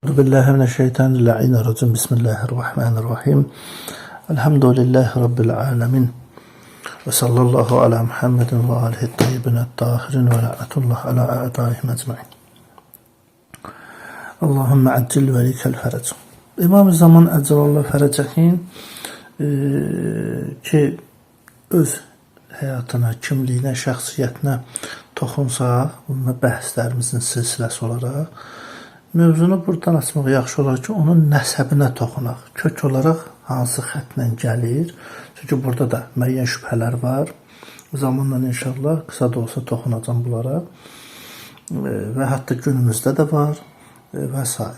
Billahi mineşşeytanirracim. Bismillahirrahmanirrahim. Elhamdülillahi Rabbil alemin. Ve sallallahu ala Muhammedin ve alihi tayyibin tahirin ve la'netullah ala a'daihim ecmaîn. Allahümme accil ve likel ferec. İmam-ı Zaman əcəlallah fərəcəhin ki, öz həyatına, kimliyinə, şəxsiyyətinə toxunsaq, bununla bəhslərimizin silsiləsi olaraq, mövzunu buradan açmaq yaxşı olar ki, onun nəsəbinə toxunaq. Kök olaraq hansı xətlə gəlir? Çünki burada da müəyyən şübhələr var. Zamanla inşallah qısa da olsa toxunacam bunlara. Və hətta günümüzdə də var və s.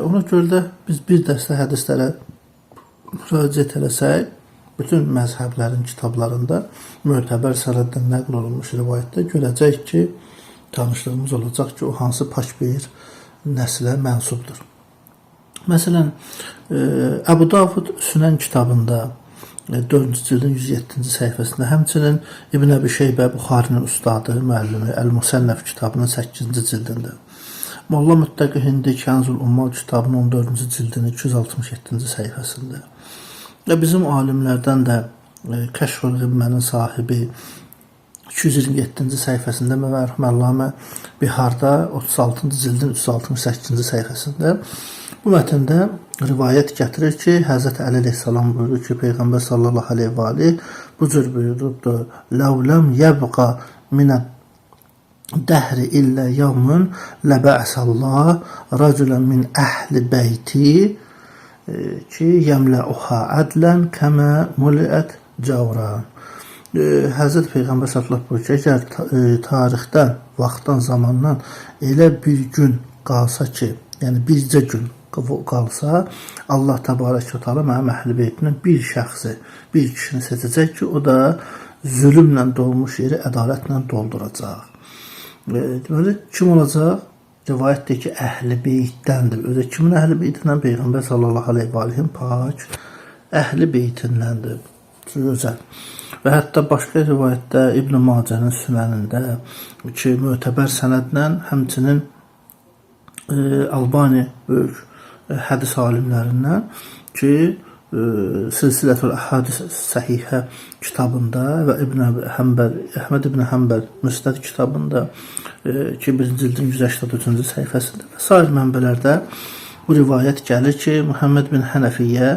Ona görə də biz bir dəstə hədislərə müraciət eləsək, bütün məzhəblərin kitablarında mötəbər sənəddən nəql olunmuş rivayətdə görəcək ki, tanışlığımız olacaq ki, o hansı pak bir nəslə mənsubdur. Məsələn, Əbu Davud Sünən kitabında 4-cü cildin 107-ci səhifəsində, həmçinin İbn Əbi Şeybə Buxarinin ustadı, müəllimi Əl-Musənnəf kitabının 8-ci cildində, Molla Müttəqi Hindi Kənzul Ummal kitabının 14-cü cildinin 267-ci səhifəsində və bizim alimlərdən də Kəşf-ül Qimmənin sahibi 227-ci səhifəsində Məvərhum Əllamə Biharda 36-cı cildin 368-ci səhifəsində bu mətndə rivayət gətirir ki, Həzrət Əli əleyhissalam buyurur ki, Peyğəmbər sallallahu aleyhi və aleyh bu cür buyurubdur: "Ləvləm yəbqa minə dəhri illə yavmun ləbə'sallah rəculən min əhli beyti ki, yəmləuha ədlən kəmə muliət cavran." Həzrət Peyğəmbər sallallahu buyurur ki, əgər tarixdən, vaxtdan, zamandan elə bir gün qalsa ki, yəni bircə gün qalsa, Allah təbarək və teala mənim əhl-i beytindən bir şəxsi, bir kişini seçəcək ki, o da zülmlə dolmuş yeri ədalətlə dolduracaq. Deməli, kim olacaq? Rivayət deyir ki, əhl-i beytdəndir. Özə kimin əhl-i beytindən? Peyğəmbər sallallahu aleyhi və aleyhin pak əhl-i beytindəndir. Gözəl. Və hətta başqa rivayətdə İbn Macənin Sünənində ki, mötəbər sənədlə, həmçinin Albani böyük hədis alimlərindən ki, Silsilətül Əhadis Səhihə kitabında və Əhməd İbn Həmbəl Müsnəd kitabında ki, 1-ci cildin 183-cü səhifəsində və sair mənbələrdə bu rivayət gəlir ki, Muhammed bin Hənəfiyyə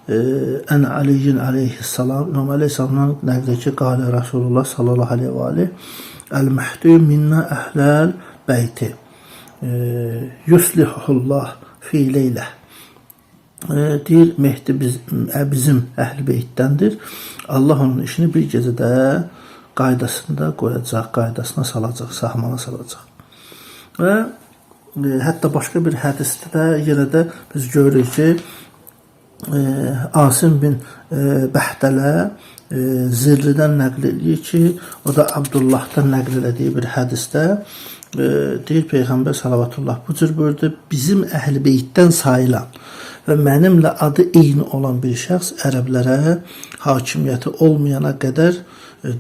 Ən Aliyyin aleyhissalam İmam Aleyhisselamdan nəql ki, qalə Rasulullah sallallahu aleyhi və aleyh Əl-Məhdi minnə əhləl beyti yuslihullah fi leylə. Deyir, Mehdi bizim əhl-i beytdəndir. Allah onun işini bir gecədə qaydasında qoyacaq, qaydasına salacaq, sahmana salacaq. Və hətta başqa bir hədisdə də yenə də biz görürük ki, Asim bin Bəhdələ Zirridən nəql edir ki, o da Abdullahdan nəql elədiyi bir hədisdə deyir, Peyğəmbər salavatullah bu cür buyurdu: bizim əhl-i beytdən sayılan və mənimlə adı eyni olan bir şəxs ərəblərə hakimiyyəti olmayana qədər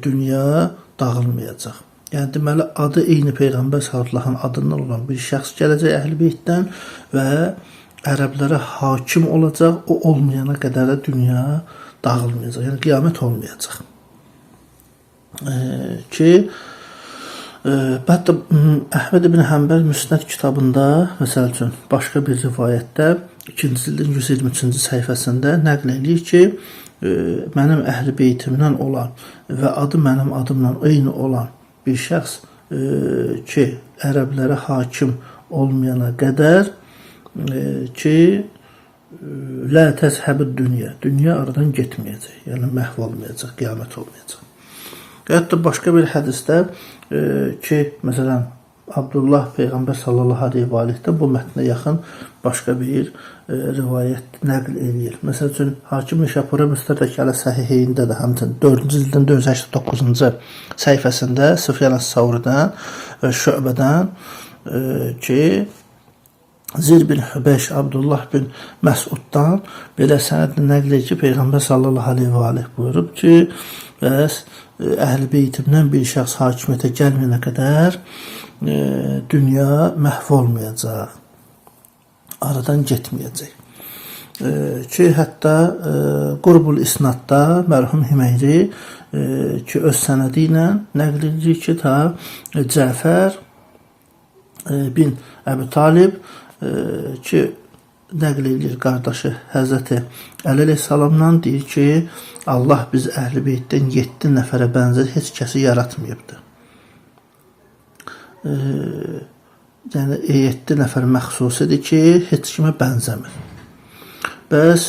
dünya dağılmayacaq. Yəni, deməli, adı eyni Peyğəmbər salavatulahın adından olan bir şəxs gələcək əhl-i beytdən və ərəblərə hakim olacaq, o olmayana qədər də dünya dağılmayacaq, yəni qiyamət olmayacaq. Hətta Əhməd ibn Həmbəl Müsnəd kitabında, məsəl üçün, başqa bir rivayətdə 2-ci cildin 123-cü səhifəsində nəql edir ki, mənim əhl-i beytimdən olan və adı mənim adımla eyni olan bir şəxs ki, ərəblərə hakim olmayana qədər ki, lə təzhəbid dünya, dünya aradan getməyəcək, yəni məhv olmayacaq, qiyamət olmayacaq. Hətta başqa bir hədisdə ki, məsələn, Abdullah Peyğəmbər sallallahu aleyhi və aleyhdə bu mətnə yaxın başqa bir rivayət nəql edir. Məsəl üçün, Hakim Nişapuri Müstədrək ələ Səhiheyində də həmçinin 4-cü cildin 489-cu səhifəsində Süfyan əs-Savridən, Şöbədən ki, Zir bin Hübeyş Abdullah bin Məsuddan belə sənədlə nəql edir ki, Peyğəmbər sallallahu aleyhi və aleyh buyurub ki, bəs əhl-i beytimdən bir şəxs hakimiyyətə gəlməyənə qədər dünya məhv olmayacaq. aradan getməyəcək. Ki hətta Qurbul İsnadda mərhum Hümeyri ki öz sənədi ilə nəql edir ki ta Cəfər bin Əbu Talib ki nəql edir qardaşı Həzrəti Əli əleyhissalamdan deyir ki Allah biz Əhl-i Beytdən 7 nəfərə bənzər heç kəsi yaratmayıbdır. Yəni 7 nəfər məxsusidir ki heç kimə bənzəmir. Bəs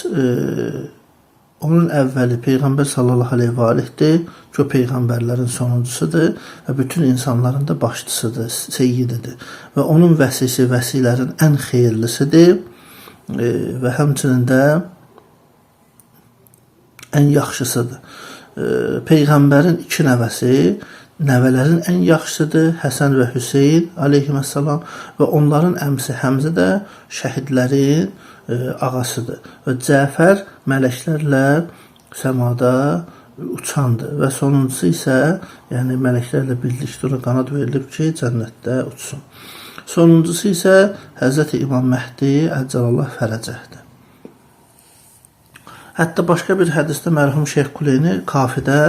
onun əvvəli Peyğəmbər sallallahu aleyhi və aleyhdir ki o Peyğəmbərlərin sonuncusudur və bütün insanların da başçısıdır, seyyididir və onun vəsisi vəsilərin ən xeyirlisidir və həmçinin də ən yaxşısıdır. Peyğəmbərin 2 nəvəsi nəvələrin ən yaxşısıdır, Həsən və Hüseyn aleyhissalam və onların əmsi Həmzə də şəhidlərin ağasıdır və Cəfər mələklərlə səmada uçandır və sonuncusu isə yəni mələklərlə birlikdə ona qanad verilib ki cənnətdə uçsun. Sonuncusu isə Həzrəti İmam Məhdi Əcəlallah fərəcəhdir. Hətta başqa bir hədisdə mərhum Şeyx Kuleyni Kafidə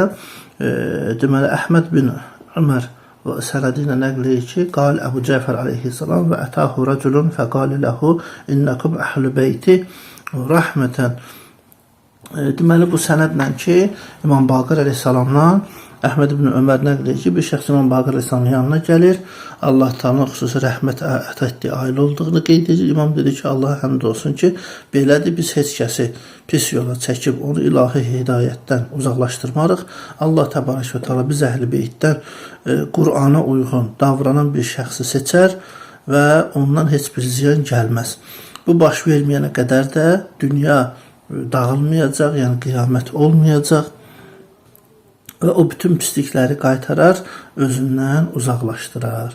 deməli Əhməd bin Ömər və sənədi ilə nəql edir ki, qal Əbu Cəfər aleyhissalam və ətahu rəculun fəqali ləhu innəkum əhl-i beyti rəhmətən. Deməli bu sənədlə ki, İmam Baqir aleyhissalamdan Əhməd ibn Ömər nəql edir ki, bir şəxs İmam Baqir aleyhissalamın yanına gəlir, Allah Teala xüsusi rəhmət əta etdiyi ailə olduğunu qeyd edir. İmam dedi ki, Allah həmd olsun ki, belədir biz heç kəsi pis yola çəkib onu ilahi hidayətdən uzaqlaşdırmarıq. Allah təbarək və təala biz Əhl-i Beytdən Qur'ana uyğun davranan bir şəxsi seçər və ondan heç bir ziyan gəlməz. Bu baş verməyənə qədər də dünya dağılmayacaq, yəni qiyamət olmayacaq və o bütün pislikləri qaytarar, özündən uzaqlaşdırar.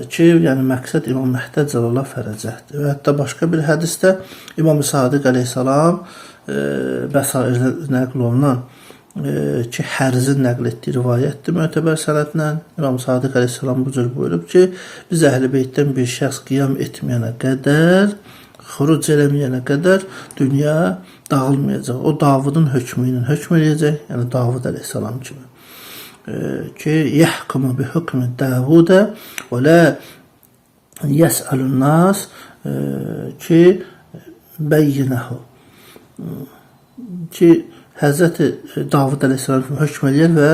Ki, yəni məqsəd İmam Məhdi Əcəlallah fərəcəhdir. Və hətta başqa bir hədisdə İmam Sadiq əleyhissalam bəsairdə nəql olunan ki, Hərzin nəql etdiyi rivayətdir mötəbər sənədlə. İmam Sadiq əleyhissalam bu cür buyurub ki, biz Əhl-i Beytdən bir şəxs qiyam etməyənə qədər, xuruc eləməyənə qədər dünya dağılmayacaq. O Davudun hökmü ilə hökm eləyəcək, yəni Davud əleyhissalam kimi. Ki yəhkumu bi hukmi Davudə və la yəsəlun nas ki bəyyinəhu. Ki Həzrəti Davud əleyhissalam hökm eləyər və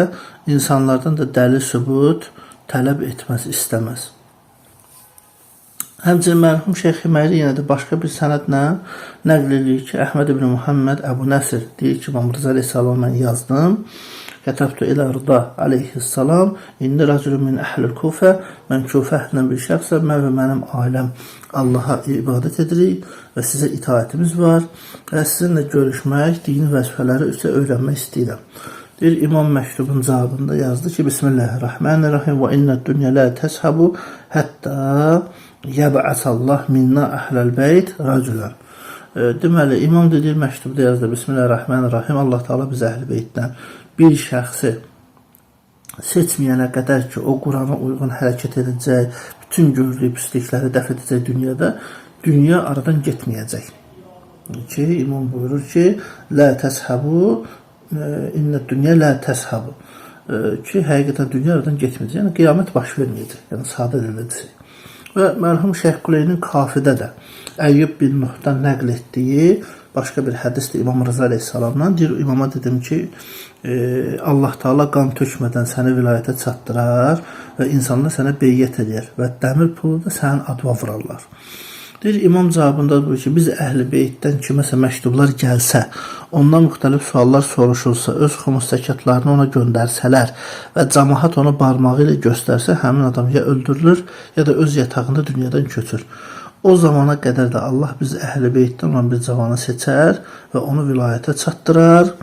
insanlardan da dəlil sübut tələb etməz, istəməz. Həmçinin mərhum Şeyx Hümeyri yenə də başqa bir sənədlə nəql edir ki, Əhməd ibn Muhammed Əbu Nəsir deyir ki, İmam Rıza əleyhissalam mən yazdım. Kətəbtu ilə Rıda aleyhissalam indi rəculun min əhlil Kufə mən Kufə əhlindən bir şəxsəm, mən və mənim ailəm Allaha ibadət edirik və sizə itaətimiz var və sizinlə görüşmək, dini vəzifələri üzrə öyrənmək istəyirəm. Deyir, İmam məktubun cavabında yazdı ki, Bismillahirrahmanirrahim və innəd dünya lə təshəbu hətta yəb'əsallah minna əhləl beyt rəculən. Deməli, İmam deyir, məktubda yazdı, Bismillahirrahmanirrahim, Allah Teala biz Əhl-i Beytdən bir şəxsi seçməyənə qədər ki, o Qurana uyğun hərəkət edəcək, bütün gördüyü pislikləri dəf edəcək dünyada, dünya aradan getməyəcək. Ki, İmam buyurur ki, lə təshəbu, innəd dünya lə təshəbu. Ki, həqiqətən dünya aradan getməyəcək, yəni qiyamət baş verməyəcək, yəni sadə ediləcək. Və mərhum Şeyx Kuleynin Kafidə də Əyyub bin Nuhdan nəql etdiyi başqa bir hədisdir İmam Rıza əleyhissalamdan. Deyir, İmama dedim ki, Allah Teala qan tökmədən səni vilayətə çatdırar və insanlar sənə beyyət edir və dəmir pulu da sənin adva vurarlar. Deyir, İmam cavabında buyur ki, biz Əhl-i Beytdən kiməsə məktublar gəlsə, ondan müxtəlif suallar soruşulsa, öz xümus-səkatlarını ona göndərsələr və cəmaət onu barmağı ilə göstərsə, həmin adam ya öldürülür, ya da öz yatağında dünyadan köçür. O zamana qədər də Allah biz Əhl-i Beytdən olan bir cavanı seçər və onu vilayətə çatdırar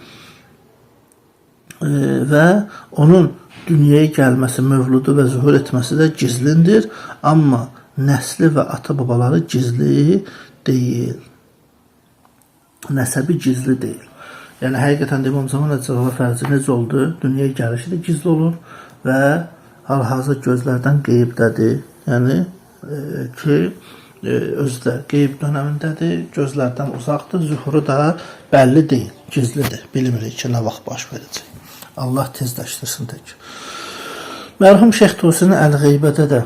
və onun dünyaya gəlməsi, mövludu və zuhur etməsi də gizlindir, amma nəsli və ata-babaları gizli deyil. Nəsəbi gizli deyil. Yəni, həqiqətən də İmam Zaman Əcəlallah fərzi necə oldu? Dünyaya gəlişi də gizli olur və hal-hazır gözlərdən qeybdədir. Yəni ki, özü də qeyb dönəmindədir, gözlərdən uzaqdır, zuhuru da bəlli deyil, gizlidir, bilmirik ki, nə vaxt baş verəcək. Allah tezləşdirsin tək. Mərhum Şeyx Tusinin Əl-Qeybədə də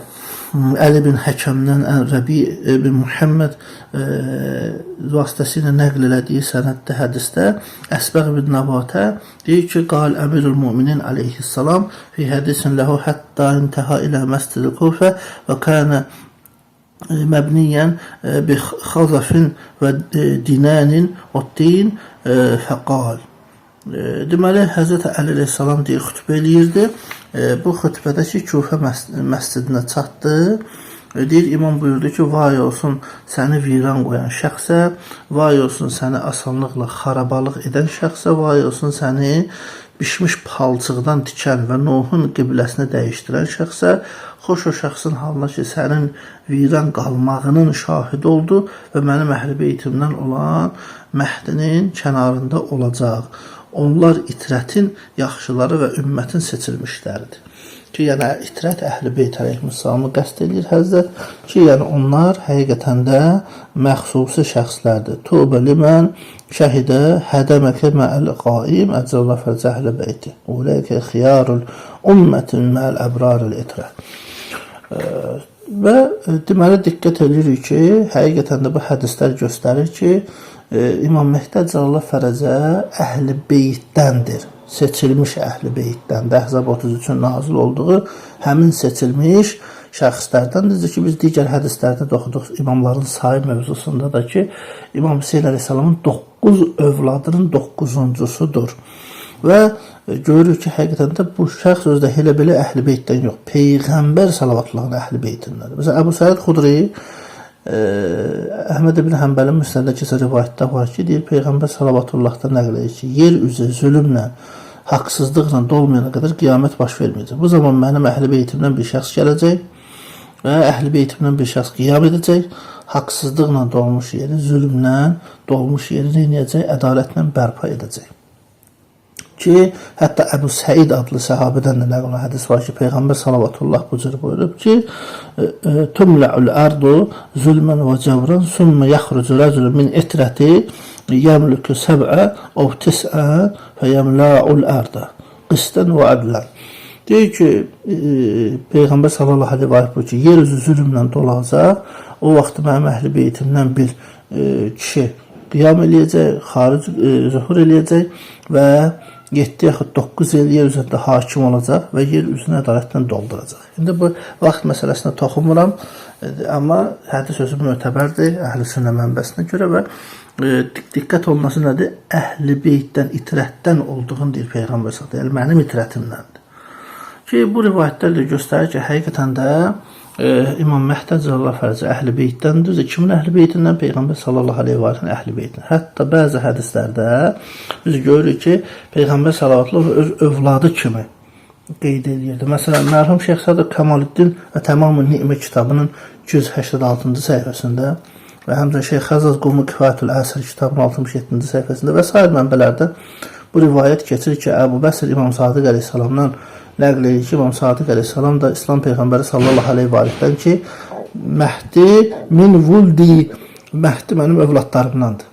Əli bin Həkəmdən Rəbi bin Muhammed vasitəsilə nəql elədiyi sənəddə hədisdə Əsbəq bin Nəbatə deyir ki, qal əmirul müminin aleyhissalam fi hədisin ləhu hətta intəhə ilə məscid-i Kufə və kənə məbniyyən bi xazafin və dinənin və din fəqal. Deməli, Həzrət Əli aleyhissalam deyir, xütbə eləyirdi. Bu xütbədə ki, Kufə məscidinə çatdı. Deyir, imam buyurdu ki, vay olsun səni viran qoyan şəxsə, vay olsun səni asanlıqla xarabalıq edən şəxsə, vay olsun səni bişmiş palçıqdan tikən və Nuhun qibləsini dəyişdirən şəxsə, xoş o şəxsin halına ki, sənin viran qalmağının şahid oldu və mənim əhl-i beytimdən olan Məhdinin kənarında olacaq. Onlar itrətin yaxşıları və ümmətin seçilmişləridir. Ki, yəni itrət əhl-i beyt əleyhissalamı qəsd edir Həzrət ki, yəni onlar həqiqətən də məxsusi şəxslərdir. Tubə limən şəhidə hədəməkə mə'əl qaim əcəllə fərcəhlə beyti. Uləykə xiyarul ümmətin mə'əl əbraril itrə. Və deməli, diqqət edirik ki, həqiqətən də bu hədislər göstərir ki, İmam Mehdi əcəllə fərəcə əhl-i beytdəndir. Seçilmiş əhl-i beytdən, Əhzab 33-ün nazil olduğu həmin seçilmiş şəxslərdəndir ki, biz digər hədislərdə də oxuduq imamların sayı mövzusunda da ki, İmam Hüseyin əleyhissalamın 9 övladının 9-uncusudur. Və görürük ki, həqiqətən də bu şəxs özdə elə belə əhl-i beytdən yox, Peyğəmbər salavatlığın əhl-i beytindədir. Məsələn, Əbu Səid Xudri Əhməd ibn Həmbəlin müsnədində keçən rivayətdə var ki, deyir, Peyğəmbər salavatullahdan nəql edir ki, yer üzü zülmlə, haqsızlıqla dolmayana qədər qiyamət baş verməyəcək. Bu zaman mənim əhl-i beytimdən bir şəxs gələcək və əhl-i beytimdən bir şəxs qiyam edəcək, haqsızlıqla dolmuş yeri, zülmlə dolmuş yeri neynəyəcək, ədalətlə bərpa edəcək. Ki, hətta Əbu Səid adlı səhabədən də nəql hədis var ki, Peyğəmbər salavatullah bu cür buyurub ki, Tumlə'ül ərdu zülmən və cəvrən sümmə yaxrucu rəzülü min itrəti yəmlükü səb'ə ov tis'ən fə yəmlə'ül ərdə qistən və ədlən. Deyir ki, Peyğəmbər sallallahu aleyhi və buyurur ki, yer üzü zülmlə dolacaq, o vaxt mənim əhl-i beytimdən bir kişi qiyam eləyəcək, zühur eləyəcək və 7 yaxud 9 il yer üzərində hakim olacaq və yer üzünü ədalətlə dolduracaq. İndi bu vaxt məsələsinə toxunmuram, amma hədis sözü mötəbərdir əhl-i sünnə mənbəsinə görə və diqqət olması nədir? Əhl-i beytdən, itrətdən olduğunu deyir Peyğəmbər sallallahu əleyhi və səlləm, yəni mənim itrətimdəndir. Ki, bu rivayətlər də göstərir ki, həqiqətən də İmam Mehdi əcəllə fərcə əhl-i beytdəndir. Kimin əhl-i beytindən? Peyğəmbər sallallahu aleyhi və səlləm əhl-i beytindən. Hətta bəzi hədislərdə biz görürük ki, Peyğəmbər sallallahu öz övladı kimi qeyd edirdi. Məsələn, mərhum Şeyx Sadıq Kəmaləddin və Təmam-ı Ni'mə kitabının 286-cı səhifəsində və həmçinin Şeyx Xəzaz Qumu Kifayətül Əsr kitabının 67-ci səhifəsində və sair mənbələrdə bu rivayət keçir ki, Əbu Bəsir İmam Sadiq əleyhissalamdan nəql edir ki, İmam Sadiq əleyhissalam da İslam Peyğəmbəri sallallahu aleyhi və səlləmdən ki, Məhdi min vuldi, Məhdi mənim övladlarımdandır.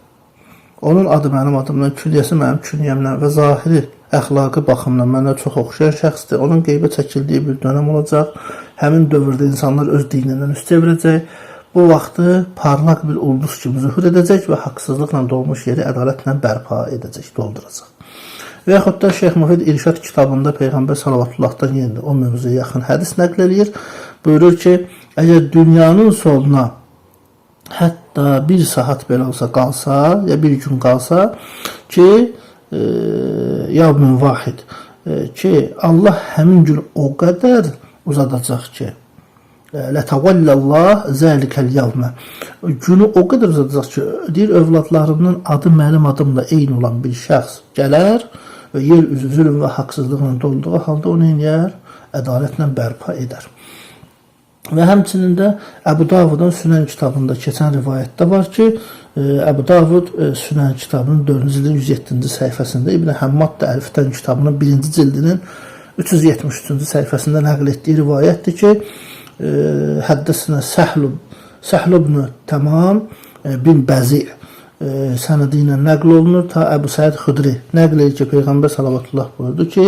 Onun adı mənim adımdan, künyəsi mənim künyəmdən və zahiri əxlaqı baxımdan mənə çox oxşayan şəxsdir. Onun qeybə çəkildiyi bir dönəm olacaq. Həmin dövrdə insanlar öz dinindən üst çevirəcək. Bu vaxtı parlaq bir ulduz kimi zühur edəcək və haqsızlıqla dolmuş yeri ədalətlə bərpa edəcək, dolduracaq. Və yaxud da Şeyx Müfid İrşad kitabında Peyğəmbər salavatıllahdan yenə o mövzuya yaxın hədis nəql edir. Buyurur ki, əgər dünyanın sonuna hətta bir saat belə olsa qalsa, ya bir gün qalsa ki, yavmin vahid ki, Allah həmin gün o qədər uzadacaq ki, lətəvəllallah zəlikəl yavmə. Günü o qədər uzadacaq ki, deyir, övladlarımın adı mənim adımla eyni olan bir şəxs gələr və yer üzü zülm və haqsızlıqla dolduğu halda onu eləyər, ədalətlə bərpa edər. Və həmçinin də Əbu Davudun Sünən kitabında keçən rivayətdə var ki, Əbu Davud Sünən kitabının 4-cü cildin 107-ci səhifəsində, İbn Həmmad da Əlfitən kitabının 1-ci cildinin 373-cü səhifəsində nəql etdiyi rivayətdir ki, həddəsinə Səhl Səhl ibn Tamam bin Bəzi sənədi ilə nəql olunur. Ta Əbu Səid Xudri nəql edir ki, Peyğəmbər sallallahu buyurdu ki,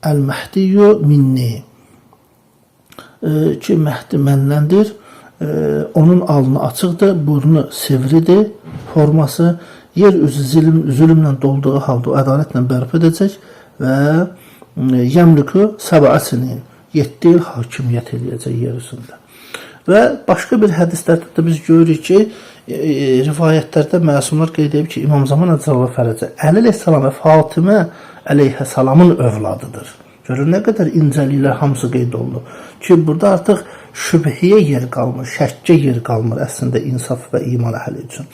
Əl-Məhdiyyu minni, ki Məhdi məndəndir. Onun alnı açıqdır, burnu sivridir, forması yer üzü zülmlə dolduğu halda o ədalətlə bərpa edəcək və yəmliku səbəsini 7 il hakimiyyət edəcək yer üzündə. Və başqa bir hədislərdə də biz görürük ki, rivayətlərdə məsumlar qeyd edib ki, İmam Zaman Əcəllə Fərəcə Əli əleyhissalam və Fatimə əleyhissalamın övladıdır. Görün nə qədər incəliklər hamısı qeyd olunur ki, burada artıq şübhəyə yer qalmır, şəkkə yer qalmır əslində insaf və iman əhli üçün.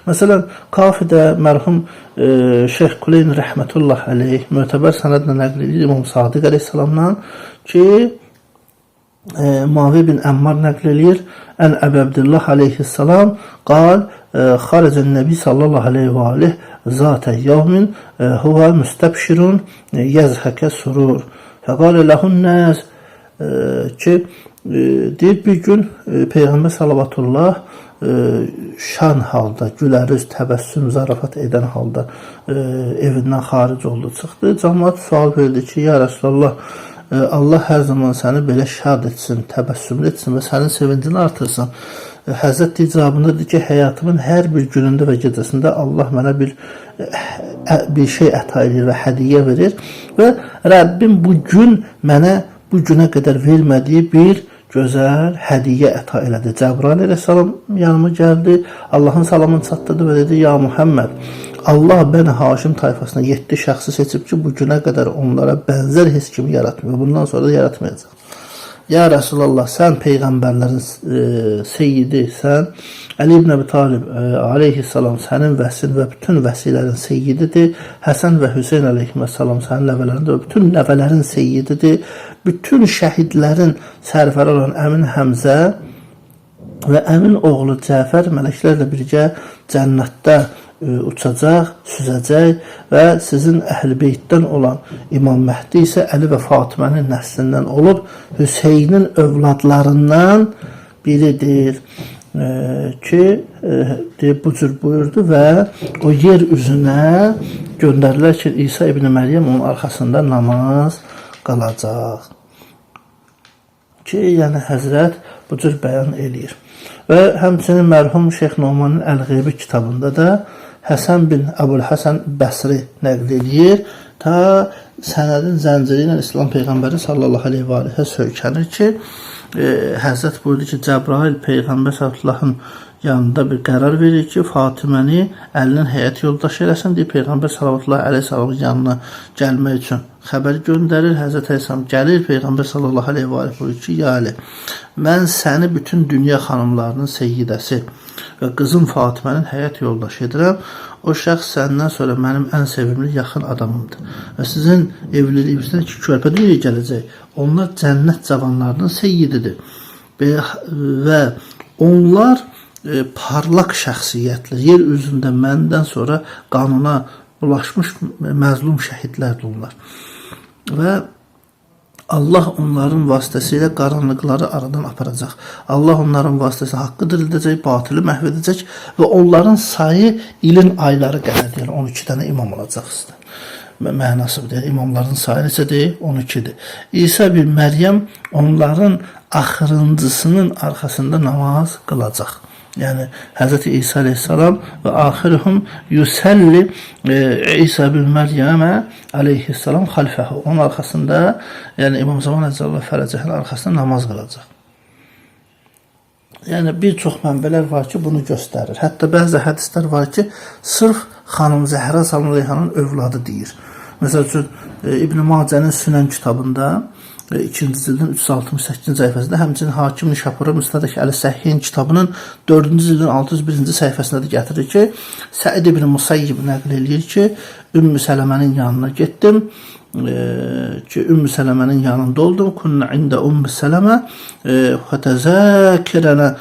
Məsələn, Kafidə mərhum Şeyx Kuleyn rəhmətullah əleyh mötəbər sənədlə nəql edir İmam Sadiq əleyhissalamdan ki, Mavi bin Əmmar nəql edir Ən Əbi Abdillah əleyhissalam qal xaricən Nəbi sallallahu aleyhi və aleyh zatə yavmin huvə müstəbşirun yəzhəkə surur fəqalə ləhun nəz ki, deyir bir gün Peyğəmbər sallallahu şan halda, gülərüz, təbəssüm, zarafat edən halda evindən xaric oldu, çıxdı. Cəmaət sual verdi ki, ya Rəsulullah, Allah hər zaman səni belə şad etsin, təbəssümlü etsin və sənin sevincini artırsın. Həzrət icabında deyir ki, həyatımın hər bir günündə və gecəsində Allah mənə bir şey əta edir və hədiyyə verir və Rəbbim bu gün mənə bu günə qədər vermədiyi bir gözəl hədiyyə əta elədi. Cəbrail əleyhissalam yanıma gəldi, Allahın salamını çatdırdı və dedi, ya Muhammed, Allah Bəni Haşim tayfasına 7 şəxsi seçib ki, bu günə qədər onlara bənzər heç kimi yaratmıyor. Bundan sonra da yaratmayacaq. Ya Rəsulallah, sən Peyğəmbərlərin seyyidi, sən Əli ibn Əbi Talib aleyhissalam sənin vəsin və bütün vəsilərin seyyididir. Həsən və Hüseyn aleyhissalam sənin nəvələrin və bütün nəvələrin seyyididir. Bütün şəhidlərin sərfəri olan Əmin Həmzə və Əmin oğlu Cəfər mələklərlə birgə cənnətdə uçacaq, süzəcək və sizin əhl-i beytdən olan İmam Məhdi isə Əli və Fatimənin nəslindən olub Hüseynin övladlarından biridir ki, bu cür buyurdu və o yer üzünə göndərilər ki, İsa ibn Məryəm onun arxasında namaz qalacaq ki, yəni Həzrət bu cür bəyan eləyir. Və həmçinin mərhum Şeyx Numanın Əl-Qeybi kitabında da Həsən bin Əbul-Həsən Bəsri nəql edir. Ta sənədin zənciri ilə İslam Peyğəmbəri sallallahu aleyhi və aleyhə söykənir ki, Həzrət buyurdu ki, Cəbrail Peyğəmbər sallallahu yanında bir qərar verir ki, Fatiməni əlinin həyat yoldaşı eləsin deyib, Peyğəmbər sallallahu aleyhi və aleyhi yanına gəlmək üçün xəbər göndərir. Həzrət Əleyhisselam gəlir, Peyğəmbər sallallahu aleyhi və aleyhi buyurur ki, ya Ali, mən səni bütün dünya xanımlarının seyyidəsi və qızım Fatimənin həyat yoldaşı edirəm. O şəxs səndən sonra mənim ən sevimli, yaxın adamımdır. Və sizin evliliyinizdən 2 körpə dünyaya gələcək. Onlar cənnət cavanlarının seyyididir. Və onlar parlaq şəxsiyyətlər, yer üzündə məndən sonra qanuna bulaşmış məzlum şəhidlərdir onlar. Və Allah onların vasitəsilə qaranlıqları aradan aparacaq. Allah onların vasitəsilə haqqı dirildəcək, batılı məhv edəcək və onların sayı ilin ayları qədərdir. Yəni 12 dənə imam olacaq sizdə. Mənası deyir, imamların sayı necədir? 12-dir. İsa bin Məryəm onların axırıncısının arxasında namaz qılacaq. Yəni Hz. İsa aleyhissalam və axiruhum yusəlli İsa bin Məryəmə aleyhissalam xalfəhu. Onun arxasında, yəni İmam Zaman Əcəllə Fərəcəhin arxasında namaz qılacaq. Yəni bir çox mənbələr var ki, bunu göstərir. Hətta bəzi hədislər var ki, sırf xanım Zəhra sallallahu övladı deyir. Məsəl üçün İbn Macənin Sünən kitabında 2-ci cildin 368-ci səhifəsində, həmçinin Hakim Nişapurun Müstədrək Əl-Səhhin kitabının 4-cü cildin 601-ci səhifəsində də gətirir ki, Səid ibn Musayyib nəql eləyir ki, Ümmü Sələmənin yanına getdim ki, Ümmü Sələmənin yanında oldum. Kunna ində Ümmü Sələmə fətəzəkirənə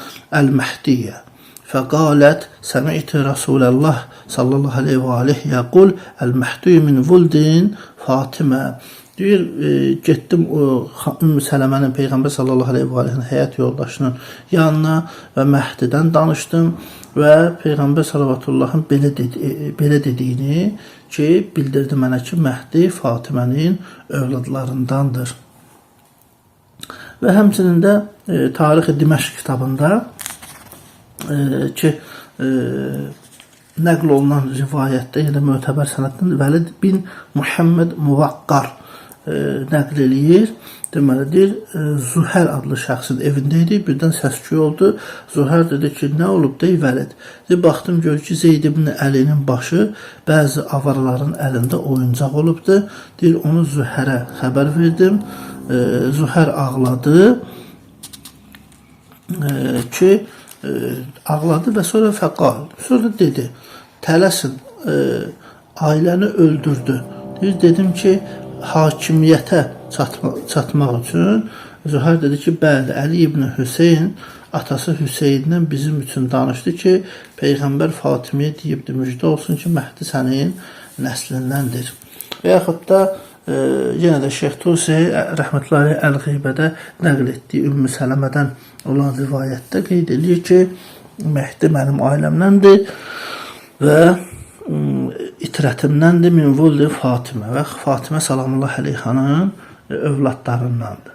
əl-Məhdiyyə fəqalət səmi'ti Rasulallah sallallahu aleyhi və aleyhi yəqul əl-Məhdiyyə min vuldin Fatimə. Deyir, getdim o Ümmü Sələmənin Peyğəmbər sallallahu əleyhi və səlləmin həyat yoldaşının yanına və Məhdidən danışdım və Peyğəmbər sallallahu belə dediyini ki, bildirdi mənə ki, Məhdi Fatimənin övladlarındandır. Və həmçinin də Tarix-i Diməşq kitabında ki, nəql olunan rivayətdə, yəni mötəbər sənəddən Vəlid bin Muhammed Muvaqqar nəql eləyir. Deməlidir, Zuhər adlı şəxsin evində idi. Birdən səs-küy oldu. Zuhər dedi ki, nə olub dey Vəlid? Baxdım, gör ki, Zeyd ibn Əlinin başı bəzi avaraların əlində oyuncaq olubdu. Deyir, onu Zuhərə xəbər verdim. Zuhər ağladı ki, ağladı və sonra fəqal. Sonra dedi, tələsin, ailəni öldürdü. Dedim ki, hakimiyyətə çatmaq üçün Zühər dedi ki, bəli, Əli ibn Hüseyn atası Hüseyndən bizim üçün danışdı ki, Peyğəmbər Fatimiyə deyibdi, müjdə olsun ki, Məhdi sənin nəslindəndir. Və yaxud da yenə də Şeyx Tusi rəhmətləri Əl-Qeybədə nəql etdiyi Ümmü Sələmədən olan rivayətdə qeyd edir ki, Məhdi mənim ailəmdəndir və itirətimdəndir, min vulli Fatimə və Fatimə salamullah əleyhanın övladlarındandır.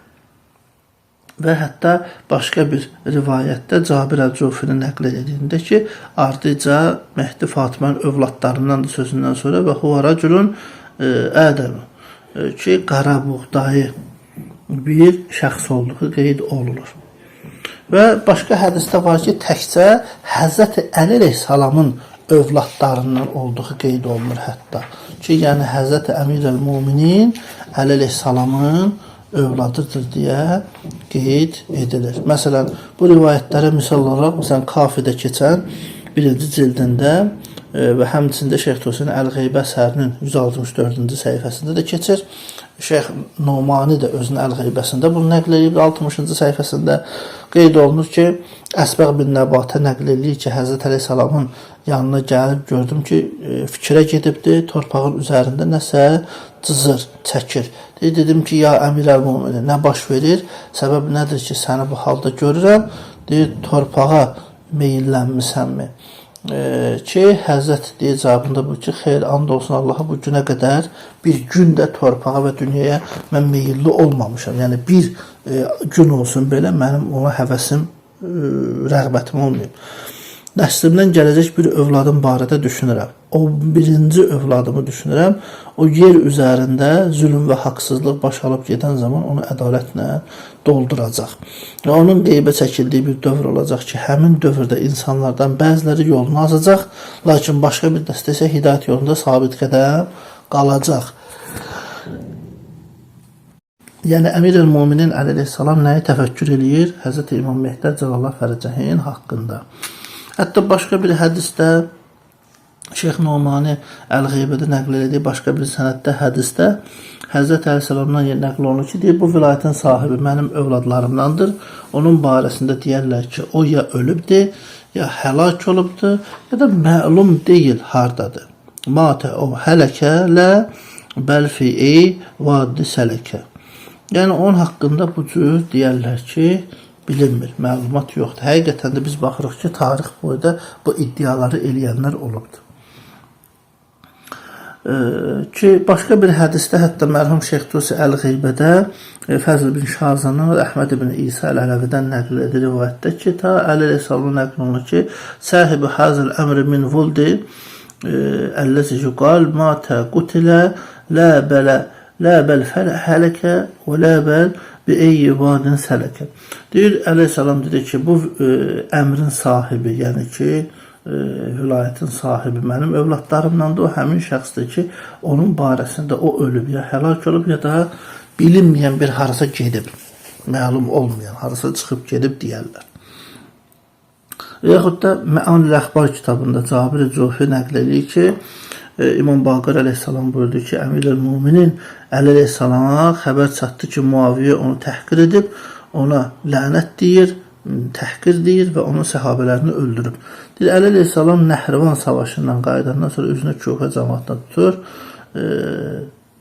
Və hətta başqa bir rivayətdə Cabir Əl-Cufrinin nəql edildiğində ki, ardıca Məhdi Fatimənin övladlarındandır sözündən sonra və huvaracülün ədəmi ki, qara buğdayı bir şəxs olduğu qeyd olunur. Və başqa hədisdə var ki, təkcə Həzrəti Əli əleyhissalamın övladlarından olduğu qeyd olunur hətta. Ki, yəni Həzrəti Əmir-əl-Muminin Əli əleyhissalamın övladıdır deyə qeyd edilir. Məsələn, bu rivayətlərə misal olaraq, məsələn, Kafidə keçən 1-ci cildində və həmçində Şeyx Tusinin Əl-Qeybə əsərinin 164-cü səhifəsində də keçir. Şeyx Numani də özünün Əl-Qeybəsində bunu nəql edib, 60-cı səhifəsində qeyd olunur ki, Əsbəq bin Nəbatə nəql edir ki, Həzrət Əleyhissalamın yanına gəlib gördüm ki, fikrə gedibdi, torpağın üzərində nəsə cızır, çəkir. Dedim ki, ya Əmir-əl-Muminin, nə baş verir? Səbəb nədir ki, səni bu halda görürəm? Deyir, torpağa meyillənmisənmi? Ki, Həzrət deyə cavabında bu ki, xeyr, and olsun Allaha bu günə qədər bir gün də torpağa və dünyaya mən meyilli olmamışam. Yəni, bir gün olsun belə mənim ona həvəsim, rəğbətim olmayıb. Nəslimdən gələcək bir övladım barədə düşünürəm. O birinci övladımı düşünürəm. O yer üzərində zülm və haqsızlıq baş alıb gedən zaman onu ədalətlə dolduracaq. Və onun qeybə çəkildiyi bir dövr olacaq ki, həmin dövrdə insanlardan bəziləri yolunu azacaq, lakin başqa bir dəstə isə hidayət yolunda sabit qədəm qalacaq. Yəni, Əmir-əl-Muminin Əli əleyhissalam nəyi təfəkkür eləyir? Həzrət İmam Mehdi Cəlallah Fərəcəhin haqqında. Hətta başqa bir hədisdə Şeyx Numani Əl-Qeybədə nəql edici başqa bir sənəddə hədisdə Həzrət Əleyhissalamdan nəql olunur ki, deyir, bu vilayətin sahibi mənim övladlarımdandır. Onun barəsində deyərlər ki, o ya ölübdür, ya həlak olubdur, ya da məlum deyil hardadır. Matə o hələkə lə bəlfi'i vaddi sələkə. Yəni, onun haqqında bu cür deyərlər ki, bilinmir, məlumat yoxdur. Həqiqətən də biz baxırıq ki, tarix boyda bu iddiaları eləyənlər olubdur. Ki, başqa bir hədisdə hətta mərhum Şeyx Tusi Əl-Qeybədə Fəzl bin Şazanın və Əhməd ibn İsa Əl-Ələvidən nəql edir rivayətdə ki, ta Əli əleyhissalamın nəql olunur ki, sahibi hazil əmri min vuldi əlləzi yuqal matə qutilə lə bəl hələkə və lə bəl bi eyyi vadin sələkə. Deyir, əleyhissalam dedi ki, bu əmrin sahibi, yəni ki, vilayətin sahibi mənim övladlarımdandır. O həmin şəxsdir ki, onun barəsində o ölüb, ya həlak olub, ya da bilinməyən bir harasa gedib, məlum olmayan, harasa çıxıb gedib deyərlər. Yaxud da Mə'anil Əxbar kitabında Cabir Cufi nəql edir ki, İmam Baqir əleyhissalam buyurdu ki, Əmir-əl-Muminin Əli əleyhissalama xəbər çatdı ki, Muaviyyə onu təhqir edib, ona lənət deyir, təhqir deyir və onun səhabələrini öldürüb. Deyir, Əli əleyhissalam Nəhrivan savaşından qayıdandan sonra üzünə Kufə cəmaatına tutur,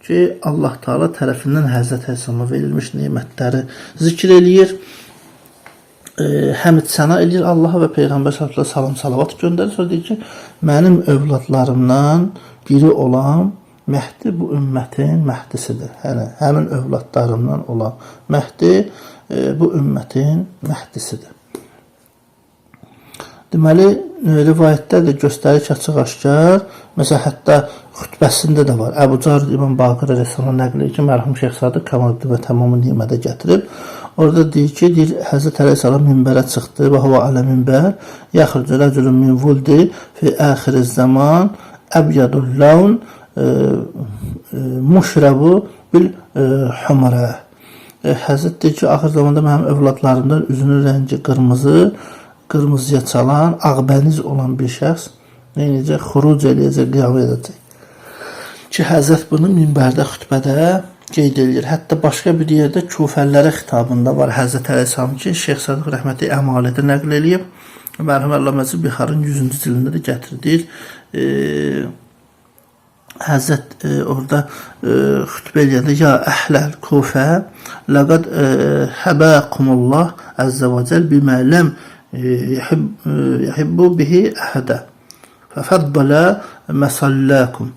ki, Allah Taala tərəfindən Həzrət Əleyhissalama verilmiş nemətləri zikr eləyir. Həmd səna eləyir Allaha və Peyğəmbər sallallahu əleyhi və səlləm salavat göndərir. Sonra deyir ki, mənim övladlarımdan biri olan Məhdi bu ümmətin Məhdisidir. Yəni, həmin övladlarımdan olan Məhdi bu ümmətin Məhdisidir. Deməli, rivayətlər də göstərir ki, açıq-aşkar, məsələn, hətta xütbəsində də var. Əbu Carid İbn Baqir rəsələ nəql edir ki, mərhum Şeyx Sadıq Kəmaləddin və Tamamı Nimədə gətirib. Orada deyir ki, Həzrət Əleyhissalam minbərə çıxdı və hava alə minbər, yaxırcı rəculun min vuldi fi əxiriz zaman əbyadul laun muşrəbu bil humərə. Həzrət deyir ki, axır zamanda mənim övladlarımdan üzünün rəngi qırmızıya çalan, ağbəniz olan bir şəxs neyəcək? Xuruc eləyəcək, qiyam edəcək. Ki, Həzrət bunu minbərdə, xütbədə qeyd edir. Hətta başqa bir yerdə Kufəlilərə xitabında var Həzrət Əleyhissalam ki, Şeyx Sadıq rəhməti əmalədə nəql eləyib. Mərhum Əlləməsi Bixarın 100-cü cildində də gətirdir. Həzrət orada xütbə eləyəndə ya əhləl Kufə ləqəd həbəkumullah əzzə və cəl bimə ləm yəhibbu bihi əhədə fəfədbələ məsalləkum.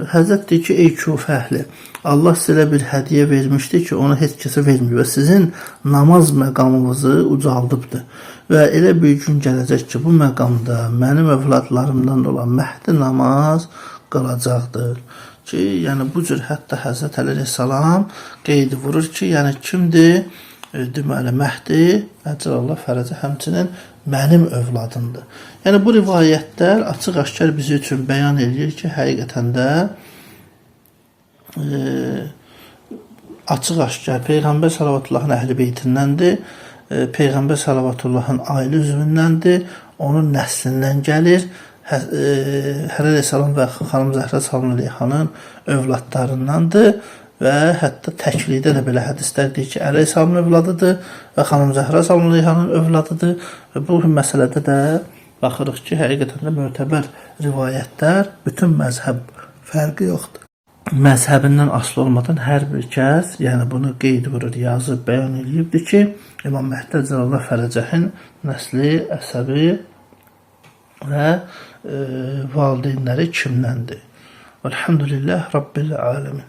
Həzrət deyir ki, ey Kufə əhli, Allah sizə bir hədiyyə vermişdir ki, onu heç kəsə vermir və sizin namaz məqamınızı ucaldıbdır. Və elə bir gün gələcək ki, bu məqamda mənim övladlarımdan olan Məhdi namaz qalacaqdır. Ki, yəni bu cür hətta Həzrət Əleyhissalam qeyd vurur ki, yəni kimdir? Deməli, Məhdi, Əcəlallah fərəcə həmçinin mənim övladımdır. Yəni, bu rivayətlər açıq-aşkar bizi üçün bəyan edir ki, həqiqətən də açıq-aşkar Peyğəmbər sallavatullahın əhl-i beytindəndir, Peyğəmbər sallavatullahın ailə üzvündəndir, onun nəslindən gəlir, Əleyhissalam və xanım Zəhra sallallahu əleyhanın övladlarındandır və hətta təklikdə də belə hədislər deyir ki, Əleyhissalamın övladıdır və xanım Zəhra sallallahu əleyhanın övladıdır və bu məsələdə də baxırıq ki, həqiqətən də mötəbər rivayətlər bütün məzhəb fərqi yoxdur. Məzhəbindən asılı olmadan hər bir kəs, yəni bunu qeyd vurur, yazıb, bəyan edibdir ki, İmam Məhdi Əcəlallah fərəcəhin nəsli, əsəbi və valideynləri kimdəndir? Elhamdülillah Rabbil aləmin.